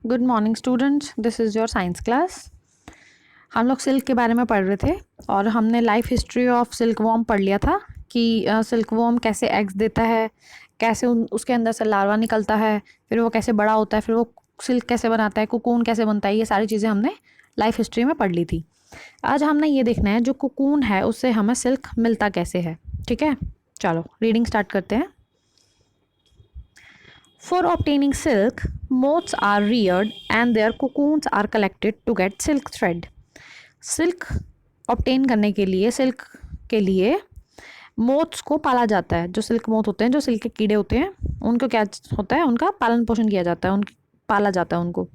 Good morning students, this is your science class. हम लोग silk के बारे में पढ़ रहे थे और हमने life history of silk worm पढ़ लिया था कि सिल्क वॉर्म कैसे एग्स देता है, कैसे उसके अंदर से लार्वा निकलता है, फिर वो कैसे बड़ा होता है, फिर वो सिल्क कैसे बनाता है, कोकून कैसे बनता है। ये सारी चीज़ें हमने लाइफ हिस्ट्री में पढ़ ली थी। आज हमने ये देखना है जो कोकून है उससे हमें सिल्क मिलता कैसे है। ठीक है, चलो रीडिंग स्टार्ट करते हैं। For obtaining silk, moths are reared and their cocoons are collected to get silk thread. Silk obtain करने के लिए, सिल्क के लिए मोथ्स को पाला जाता है। जो सिल्क मोथ होते हैं, जो सिल्क के कीड़े होते हैं, उनको क्या होता है, उनका पालन पोषण किया जाता है, उनकी पाला जाता है उनको।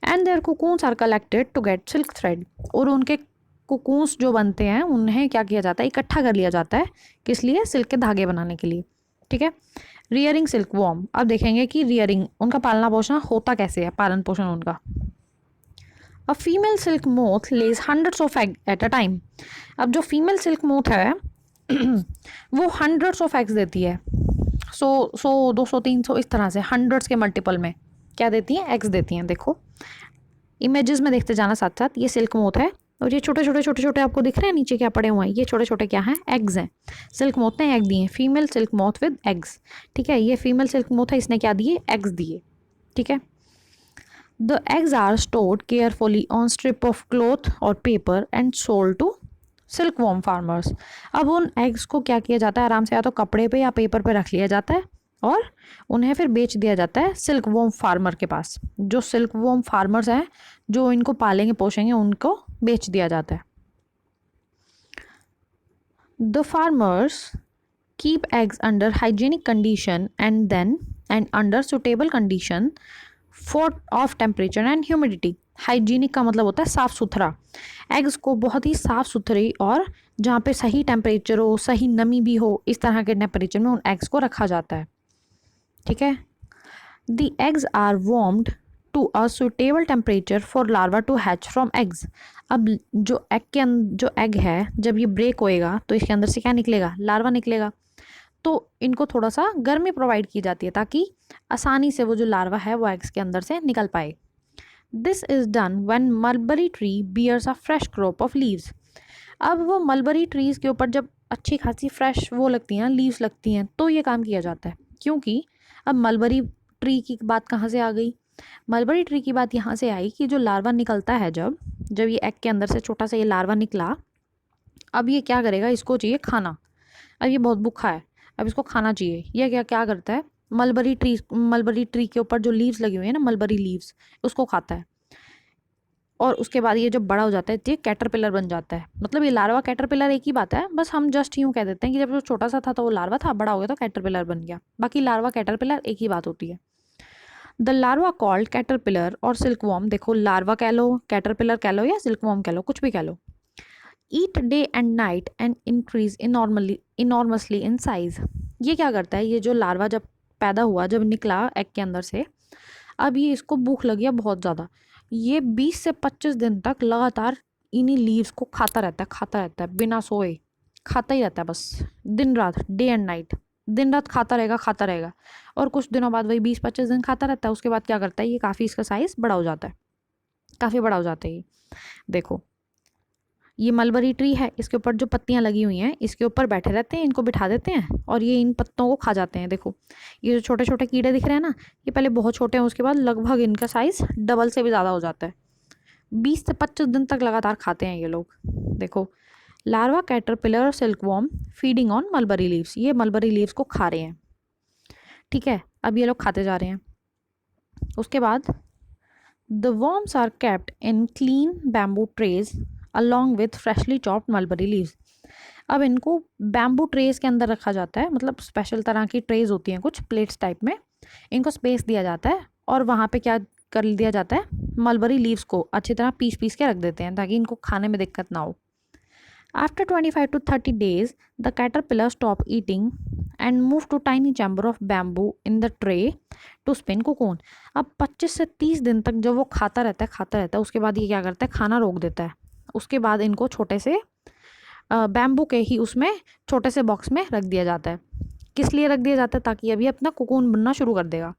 And their cocoons are collected to get silk thread, और उनके कोकून्स जो बनते हैं उन्हें क्या किया जाता है, इकट्ठा कर लिया जाता है। किस लिए? सिल्क के धागे बनाने के लिए। ठीक है। रियरिंग सिल्क वॉर्म, अब देखेंगे कि रियरिंग, उनका पालना पोषण होता कैसे है, पालन पोषण उनका। A female silk moth lays hundreds of egg at a time. अब जो फीमेल सिल्क मोथ है वो हंड्रेड्स ऑफ एग्स देती है। 100, 200, 300 इस तरह से हंड्रेड्स के मल्टीपल में क्या देती हैं, एग्स देती हैं। देखो इमेजेस में देखते जाना साथ साथ। ये सिल्क मोथ है और ये छोटे छोटे छोटे छोटे आपको दिख रहे हैं नीचे क्या पड़े हुए हैं, ये छोटे छोटे क्या हैं, एग्स हैं। सिल्क मोथ ने एग दिए हैं, female silk moth with eggs. ठीक है, ये फीमेल सिल्क मोथ है, इसने क्या दिए, एग्स दिए। ठीक है। The eggs are stored carefully on strip of cloth और paper and sold to silk worm farmers. अब उन एग्स को क्या किया जाता है, आराम से या तो कपड़े पे या पेपर पे रख लिया जाता है और उन्हें फिर बेच दिया जाता है सिल्क वॉर्म फार्मर के पास। जो सिल्क वॉर्म फार्मर्स हैं जो इनको पालेंगे पोषेंगे, उनको बेच दिया जाता है। The farmers keep eggs under hygienic condition and under suitable condition for of temperature and humidity. Hygienic का मतलब होता है साफ़ सुथरा। एग्स को बहुत ही साफ़ सुथरी और जहाँ पे सही टेम्परेचर हो, सही नमी भी हो, इस तरह के टेम्परेचर में उन एग्स को रखा जाता है। ठीक है। The eggs are warmed to a suitable temperature for larva to hatch from eggs. अब जो जो एग है, जब ये ब्रेक होएगा तो इसके अंदर से क्या निकलेगा, लार्वा निकलेगा। तो इनको थोड़ा सा गर्मी प्रोवाइड की जाती है ताकि आसानी से वो जो लार्वा है वो एग्स के अंदर से निकल पाए। This is done when mulberry tree bears a fresh crop of leaves. अब वो मलबरी ट्रीज के ऊपर जब अच्छी खासी फ्रेश वो लगती हैं, लीव्स लगती हैं, तो ये काम किया जाता है। क्योंकि अब मलबरी ट्री की बात कहाँ से आ गई, मलबरी ट्री की बात यहाँ से आई कि जो लार्वा निकलता है, जब जब ये एग के अंदर से छोटा सा ये लार्वा निकला, अब ये क्या करेगा, इसको चाहिए खाना। अब ये बहुत भूखा है, अब इसको खाना चाहिए। ये क्या क्या करता है, मलबरी ट्री के ऊपर जो लीव्स लगी हुई है ना, मलबरी लीव्स, उसको खाता है। और उसके बाद ये जब बड़ा हो जाता है ये कैटरपिलर बन जाता है। मतलब ये लार्वा कैटरपिलर एक ही बात है, बस हम जस्ट यूँ कह देते हैं कि जब वो छोटा सा था तो वो लार्वा था, बड़ा हो गया तो कैटरपिलर बन गया। बाकी लार्वा कैटरपिलर एक ही बात होती है। द लार्वा कॉल्ड कैटरपिलर और सिल्कवॉर्म, देखो लार्वा कह लो, कैटरपिलर कह लो या सिल्कवॉर्म कह लो, कुछ भी कह लो, eat day and night and increase enormously in size. ये क्या करता है, ये जो लार्वा जब पैदा हुआ, जब निकला एग के अंदर से, अब ये इसको भूख लगी है बहुत ज़्यादा। ये 20 से 25 दिन तक लगातार इन्हीं लीव्स को खाता रहता है बिना सोए, खाता ही रहता है बस, दिन रात, डे एंड नाइट, दिन रात खाता रहेगा। और कुछ दिनों बाद वही 20-25 दिन खाता रहता है, उसके बाद क्या करता है, ये काफ़ी इसका साइज़ बड़ा हो जाता है, काफ़ी बड़ा हो जाता है ये। देखो ये मलबरी ट्री है, इसके ऊपर जो पत्तियां लगी हुई हैं, इसके ऊपर बैठे रहते हैं, इनको बिठा देते हैं और ये इन पत्तों को खा जाते हैं। देखो ये जो छोटे छोटे कीड़े दिख रहे हैं ना, ये पहले बहुत छोटे हैं, उसके बाद लगभग इनका साइज़ डबल से भी ज़्यादा हो जाता है। 20 से 25 दिन तक लगातार खाते हैं ये लोग। देखो larva caterpillar silkworm feeding on mulberry leaves, ये मलबरी लीव्स को खा रहे हैं। ठीक है, अब ये लोग खाते जा रहे हैं। उसके बाद the worms are kept in clean bamboo trays along with freshly chopped mulberry leaves. अब इनको बैम्बू ट्रेज के अंदर रखा जाता है, मतलब स्पेशल तरह की ट्रेज होती हैं कुछ प्लेट्स टाइप में, इनको स्पेस दिया जाता है और वहाँ पे क्या कर दिया जाता है, मलबरी लीव्स को अच्छी तरह पीस पीस के रख देते हैं ताकि इनको खाने में दिक्कत ना हो। After 25 to 30 days, the caterpillar stop eating and move to tiny chamber of bamboo in the tray to spin cocoon. अब 25 से 30 दिन तक जब वो खाता रहता है, उसके बाद ये क्या करता है, खाना रोक देता है। उसके बाद इनको छोटे से बैम्बू के ही उसमें छोटे से बॉक्स में रख दिया जाता है। किस लिए रख दिया जाता है, ताकि अभी अपना कोकून बनना शुरू कर देगा।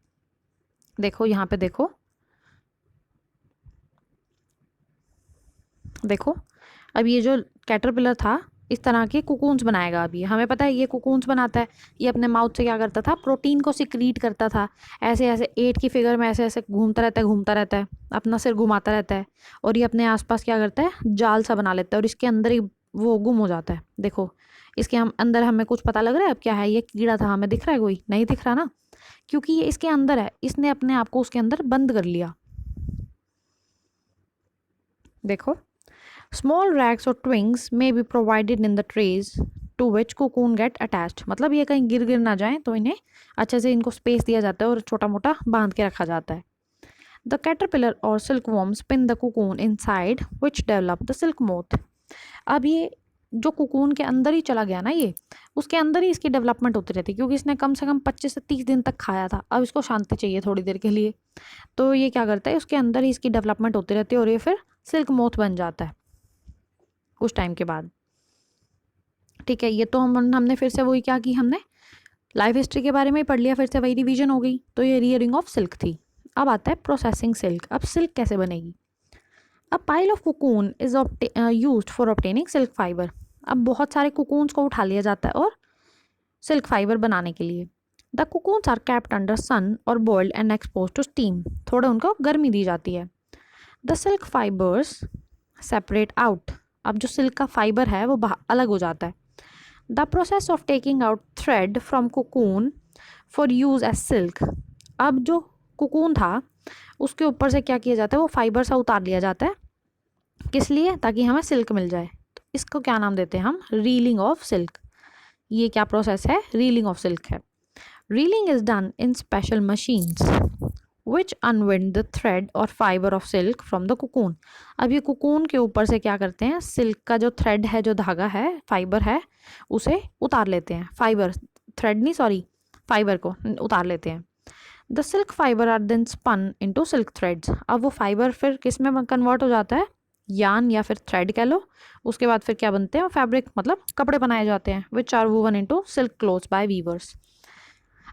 देखो यहाँ पे देखो, देखो, अब ये जो कैटरपिलर था इस तरह के कुकून्स बनाएगा। अभी हमें पता है ये कुकून्स बनाता है। ये अपने माउथ से क्या करता था, प्रोटीन को सिक्रीट करता था। ऐसे ऐसे 8 की फिगर में ऐसे ऐसे घूमता रहता है, अपना सिर घुमाता रहता है, और ये अपने आसपास क्या करता है, जाल सा बना लेता है, और इसके अंदर ही वो गुम हो जाता है। देखो, इसके हम अंदर हमें कुछ पता लग रहा है अब क्या है, ये कीड़ा था, हमें दिख रहा है? कोई नहीं दिख रहा ना, क्योंकि ये इसके अंदर है, इसने अपने आप को उसके अंदर बंद कर लिया। देखो, स्मॉल रैक्स और twigs may be provided in the trays to which cocoon get attached. मतलब ये कहीं गिर ना जाए तो इन्हें अच्छे से इनको स्पेस दिया जाता है और छोटा मोटा बांध के रखा जाता है। द कैटरपिलर और silk worm spin the cocoon inside which develop the silk moth. अब ये जो कोकून के अंदर ही चला गया ना, ये उसके अंदर ही इसकी डेवलपमेंट होती रहती है, क्योंकि इसने कम से कम 25 से 30 दिन तक खाया था। अब इसको शांति चाहिए थोड़ी देर के लिए, तो ये क्या करता है, उसके अंदर ही इसकी डेवलपमेंट होती रहती है और ये फिर सिल्क मोथ बन जाता है कुछ टाइम के बाद। ठीक है, ये तो हमने फिर से वही क्या की, हमने लाइफ हिस्ट्री के बारे में ही पढ़ लिया, फिर से वही रिवीजन हो गई। तो ये रीयरिंग ऑफ सिल्क थी। अब आता है प्रोसेसिंग सिल्क। अब सिल्क कैसे बनेगी? A pile of cocoon is used for obtaining silk fibre. अब बहुत सारे कोकून्स को उठा लिया जाता है और सिल्क फाइबर बनाने के लिए। The cocoons are kept under sun और boiled and expose to steam. थोड़ा उनको गर्मी दी जाती है। The silk fibres separate out. अब जो सिल्क का फाइबर है वो अलग हो जाता है। The process of taking out thread from cocoon for use as silk. अब जो कोकून था उसके ऊपर से क्या किया जाता है, वो फाइबर सा उतार लिया जाता है। किस लिए? ताकि हमें सिल्क मिल जाए। तो इसको क्या नाम देते हैं हम? Reeling of silk. ये क्या प्रोसेस है? रीलिंग ऑफ सिल्क है। Reeling is done in special machines which unwind the thread और fibre of silk from the cocoon. अब ये कोकून के ऊपर से क्या करते हैं, सिल्क का जो थ्रेड है, जो धागा है, फाइबर है, उसे उतार लेते हैं। फाइबर, थ्रेड नहीं, सॉरी, फाइबर को उतार लेते हैं। The silk fibre are then spun into silk threads. अब वो फाइबर फिर किस में कन्वर्ट हो जाता है? यान या फिर थ्रेड कह लो। उसके बाद फिर क्या बनते हैं? फैब्रिक, मतलब कपड़े बनाए जाते हैं। Which are woven into silk cloths by weavers.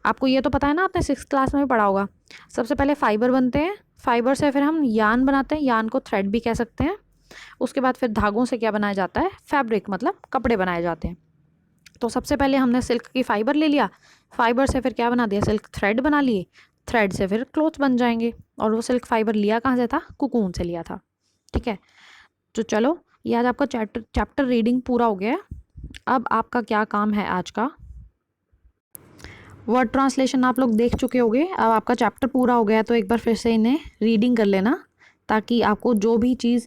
आपको ये तो पता है ना, आपने 6th क्लास में भी पढ़ा होगा। सबसे पहले फाइबर बनते हैं, फाइबर से फिर हम यान बनाते हैं, यान को थ्रेड भी कह सकते हैं। उसके बाद फिर धागों से क्या बनाया जाता है? फैब्रिक, मतलब कपड़े बनाए जाते हैं। तो सबसे पहले हमने सिल्क की फाइबर ले लिया, फाइबर से फिर क्या बना दिया? सिल्क थ्रेड बना लिए, थ्रेड से फिर क्लोथ बन जाएंगे। और वो सिल्क फाइबर लिया कहाँ से था? कोकून से लिया था। ठीक है, तो चलो, ये आज आपका चैप्टर रीडिंग पूरा हो गया है। अब आपका क्या काम है आज का? वर्ड ट्रांसलेशन आप लोग देख चुके होंगे। अब आपका चैप्टर पूरा हो गया है, तो एक बार फिर से इन्हें रीडिंग कर लेना, ताकि आपको जो भी चीज़,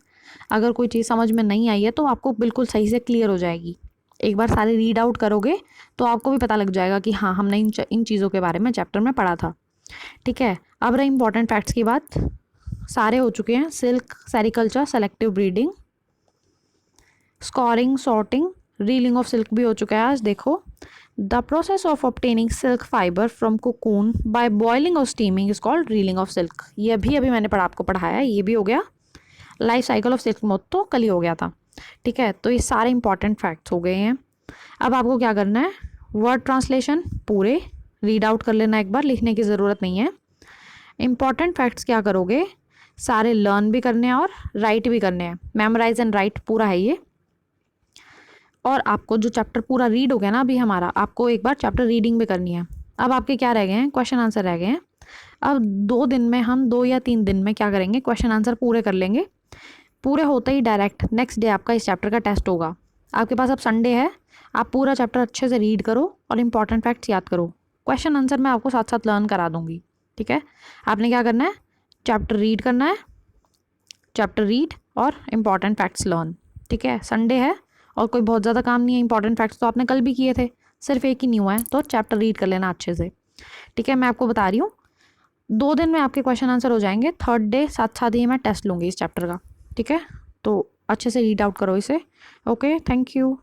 अगर कोई चीज़ समझ में नहीं आई है तो आपको बिल्कुल सही से क्लियर हो जाएगी। एक बार सारे रीड आउट करोगे तो आपको भी पता लग जाएगा कि हाँ, हमने इन चीज़ों के बारे में चैप्टर में पढ़ा था। ठीक है, अब रही इंपॉर्टेंट फैक्ट्स की बात। सारे हो चुके हैं। Silk, sericulture, selective breeding, scouring, sorting, reeling of silk भी हो चुका है आज। देखो, the process of obtaining silk fibre from cocoon by boiling और steaming is called reeling of silk. ये अभी मैंने आपको पढ़ाया, ये भी हो गया। Life cycle of silk moth तो कल ही हो गया था। ठीक है, तो ये सारे इंपॉर्टेंट फैक्ट्स हो गए हैं। अब आपको क्या करना है? वर्ड ट्रांसलेशन पूरे रीड आउट कर लेना एक बार, लिखने की ज़रूरत नहीं है। इंपॉर्टेंट फैक्ट्स क्या करोगे? सारे लर्न भी करने हैं और राइट भी करने हैं। मेमोराइज एंड राइट पूरा है ये। और आपको जो चैप्टर पूरा रीड हो गया ना अभी हमारा, आपको एक बार चैप्टर रीडिंग भी करनी है। अब आपके क्या रह गए हैं? क्वेश्चन आंसर रह गए हैं। अब 2 दिन में हम 2 या 3 दिन में क्या करेंगे? क्वेश्चन आंसर पूरे कर लेंगे। पूरे होते ही डायरेक्ट नेक्स्ट डे आपका इस चैप्टर का टेस्ट होगा। आपके पास अब संडे है, आप पूरा चैप्टर अच्छे से रीड करो और इंपॉर्टेंट फैक्ट्स याद करो। क्वेश्चन आंसर मैं आपको साथ साथ लर्न करा दूंगी। ठीक है, आपने क्या करना है? चैप्टर रीड करना है, चैप्टर रीड और इम्पॉर्टेंट फैक्ट्स लर्न। ठीक है, संडे है और कोई बहुत ज़्यादा काम नहीं है। इंपॉर्टेंट फैक्ट्स तो आपने कल भी किए थे, सिर्फ एक ही नहीं हुआ है, तो चैप्टर रीड कर लेना अच्छे से। ठीक है, मैं आपको बता रही हूँ 2 दिन में आपके क्वेश्चन आंसर हो जाएंगे। थर्ड डे साथ साथ ही मैं टेस्ट लूँगी इस चैप्टर का। ठीक है, तो अच्छे से रीड आउट करो इसे। Okay, thank you.